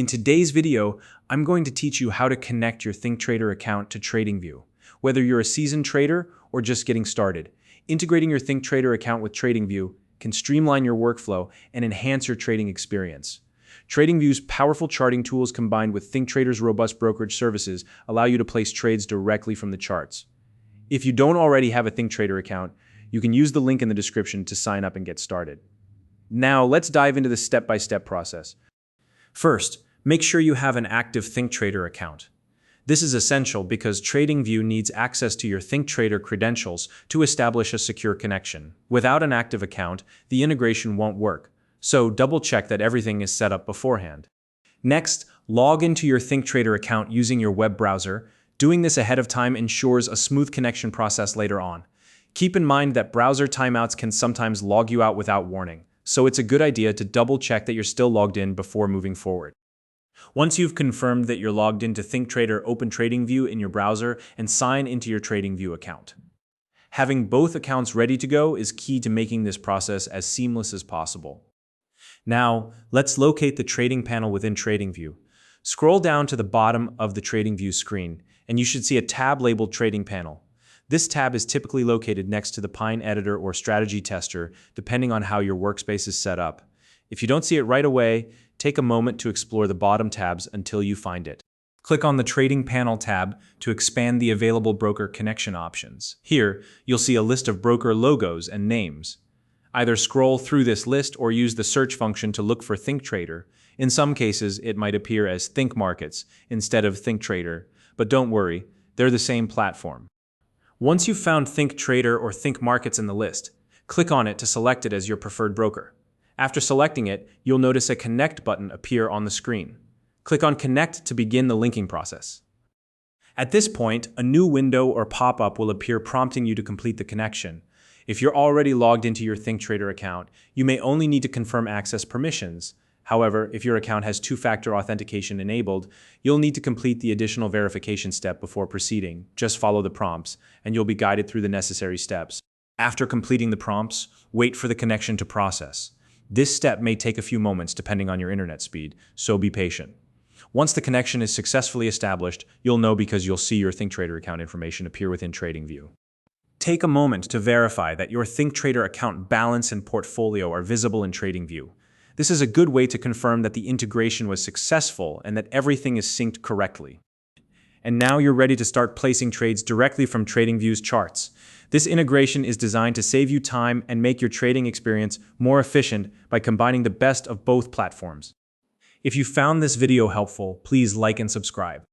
In today's video, I'm going to teach you how to connect your Thinktrader account to TradingView. Whether you're a seasoned trader or just getting started, integrating your Thinktrader account with TradingView can streamline your workflow and enhance your trading experience. TradingView's powerful charting tools combined with Thinktrader's robust brokerage services allow you to place trades directly from the charts. If you don't already have a Thinktrader account, you can use the link in the description to sign up and get started. Now, let's dive into the step-by-step process. First, make sure you have an active Thinktrader account. This is essential because TradingView needs access to your Thinktrader credentials to establish a secure connection. Without an active account, the integration won't work, so double-check that everything is set up beforehand. Next, log into your Thinktrader account using your web browser. Doing this ahead of time ensures a smooth connection process later on. Keep in mind that browser timeouts can sometimes log you out without warning, so it's a good idea to double-check that you're still logged in before moving forward. Once you've confirmed that you're logged into Thinktrader, open TradingView in your browser and sign into your TradingView account. Having both accounts ready to go is key to making this process as seamless as possible. Now, let's locate the trading panel within TradingView. Scroll down to the bottom of the TradingView screen, and you should see a tab labeled Trading Panel. This tab is typically located next to the Pine Editor or Strategy Tester, depending on how your workspace is set up. If you don't see it right away, take a moment to explore the bottom tabs until you find it. Click on the Trading Panel tab to expand the available broker connection options. Here, you'll see a list of broker logos and names. Either scroll through this list or use the search function to look for Thinktrader. In some cases, it might appear as Think Markets instead of Thinktrader, but don't worry, they're the same platform. Once you've found Thinktrader or Think Markets in the list, click on it to select it as your preferred broker. After selecting it, you'll notice a Connect button appear on the screen. Click on Connect to begin the linking process. At this point, a new window or pop-up will appear prompting you to complete the connection. If you're already logged into your Thinktrader account, you may only need to confirm access permissions. However, if your account has two-factor authentication enabled, you'll need to complete the additional verification step before proceeding. Just follow the prompts, and you'll be guided through the necessary steps. After completing the prompts, wait for the connection to process. This step may take a few moments depending on your internet speed, so be patient. Once the connection is successfully established, you'll know because you'll see your Thinktrader account information appear within TradingView. Take a moment to verify that your Thinktrader account balance and portfolio are visible in TradingView. This is a good way to confirm that the integration was successful and that everything is synced correctly. And now you're ready to start placing trades directly from TradingView's charts. This integration is designed to save you time and make your trading experience more efficient by combining the best of both platforms. If you found this video helpful, please like and subscribe.